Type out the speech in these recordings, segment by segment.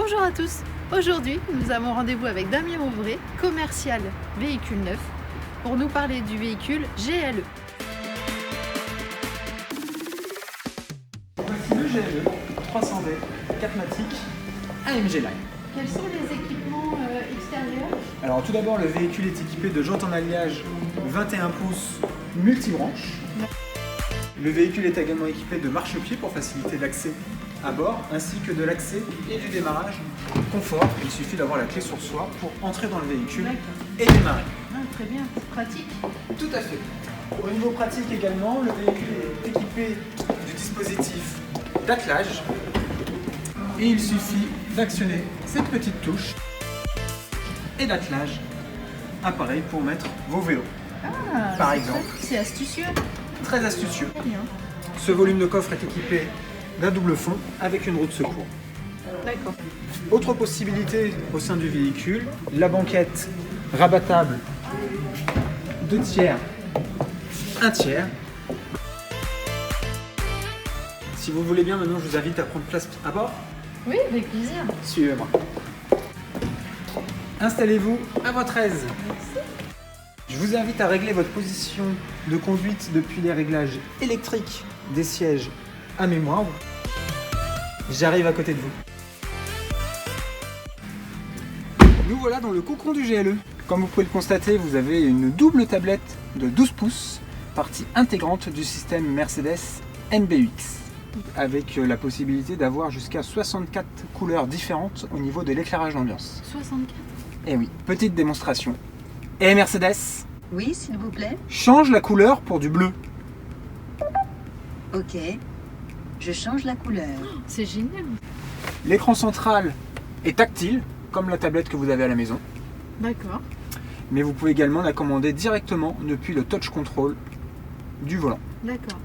Bonjour à tous. Aujourd'hui, nous avons rendez-vous avec Damien Ouvray, commercial véhicule neuf, pour nous parler du véhicule GLE. Voici le GLE 300D 4matic AMG Line. Quels sont les équipements extérieurs? Alors tout d'abord, le véhicule est équipé de jantes en alliage 21 pouces multibranches. Le véhicule est également équipé de marchepieds pour faciliter l'accès à bord, ainsi que de l'accès et du démarrage confort. Il suffit d'avoir la clé sur soi pour entrer dans le véhicule et démarrer. Ah, très bien, c'est pratique. Tout à fait. Au niveau pratique également, le véhicule est équipé du dispositif d'attelage et il suffit d'actionner cette petite touche et l'attelage apparaît pour mettre vos vélos. Ah, Par exemple. C'est astucieux. Très astucieux. Très bien. Ce volume de coffre est équipé d'un double fond avec une roue de secours. D'accord. Autre possibilité au sein du véhicule, la banquette rabattable 2 tiers, 1 tiers. Si vous voulez bien, maintenant je vous invite à prendre place à bord. Oui, avec plaisir. Suivez-moi. Installez-vous à votre aise. Je vous invite à régler votre position de conduite depuis les réglages électriques des sièges à mémoire. J'arrive à côté de vous. Nous voilà dans le cocon du GLE. Comme vous pouvez le constater, vous avez une double tablette de 12 pouces, partie intégrante du système Mercedes MBUX, avec la possibilité d'avoir jusqu'à 64 couleurs différentes au niveau de l'éclairage d'ambiance. 64. Et oui, petite démonstration. Et Mercedes, Oui, s'il vous plaît. change la couleur pour du bleu. Ok. Je change la couleur. C'est génial. L'écran central est tactile, comme la tablette que vous avez à la maison. D'accord. Mais vous pouvez également la commander directement depuis le touch control du volant. D'accord.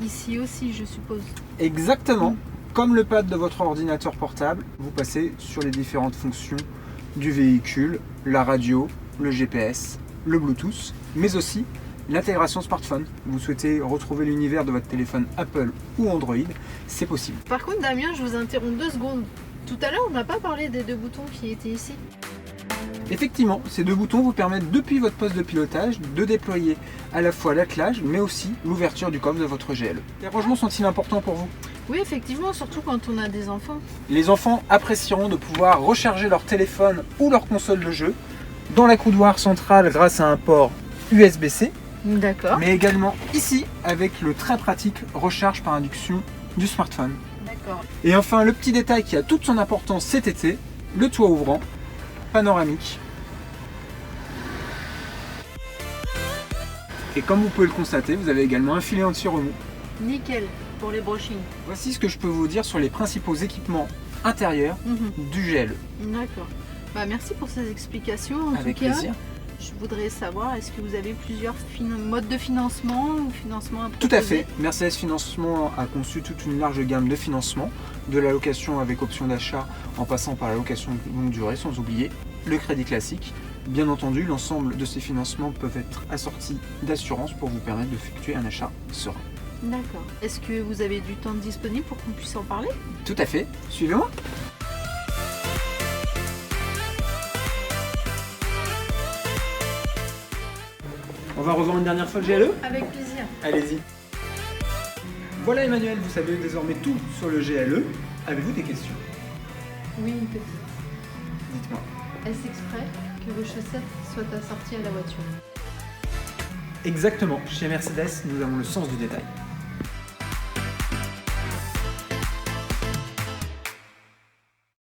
Ici aussi, je suppose. Exactement, comme le pad de votre ordinateur portable, vous passez sur les différentes fonctions du véhicule, la radio, le GPS, le Bluetooth, mais aussi l'intégration smartphone. Vous souhaitez retrouver l'univers de votre téléphone Apple ou Android, c'est possible. Par contre, Damien, je vous interromps 2 secondes. Tout à l'heure, on n'a pas parlé des 2 boutons qui étaient ici. Effectivement, ces 2 boutons vous permettent depuis votre poste de pilotage de déployer à la fois l'attelage mais aussi l'ouverture du coffre de votre GLE. Les rangements sont-ils importants pour vous? Oui, effectivement, surtout quand on a des enfants. Les enfants apprécieront de pouvoir recharger leur téléphone ou leur console de jeu dans la coudoir centrale grâce à un port USB-C, D'accord. mais également ici avec le très pratique recharge par induction du smartphone. D'accord. Et enfin, le petit détail qui a toute son importance cet été, le toit ouvrant, panoramique. Et comme vous pouvez le constater, vous avez également un filet anti-remous. Nickel pour les brochings. Voici ce que je peux vous dire sur les principaux équipements intérieurs du GLE. D'accord. Bah, merci pour ces explications. En Avec tout cas, plaisir. je voudrais savoir, est-ce que vous avez plusieurs modes de financement ou financement à Tout à proposer? fait. Mercedes Financement a conçu toute une large gamme de financements, de la location avec option d'achat en passant par la location longue durée, sans oublier le crédit classique. Bien entendu, l'ensemble de ces financements peuvent être assortis d'assurance pour vous permettre d'effectuer un achat serein. D'accord. Est-ce que vous avez du temps disponible pour qu'on puisse en parler? Tout à fait. Suivez-moi. On va revoir une dernière fois le GLE? Avec plaisir. Allez-y. Voilà Emmanuel, vous savez désormais tout sur le GLE. Avez-vous des questions? Oui, une petite. Dites-moi. Est-ce exprès que vos chaussettes soient assorties à la voiture? Exactement, chez Mercedes, nous avons le sens du détail.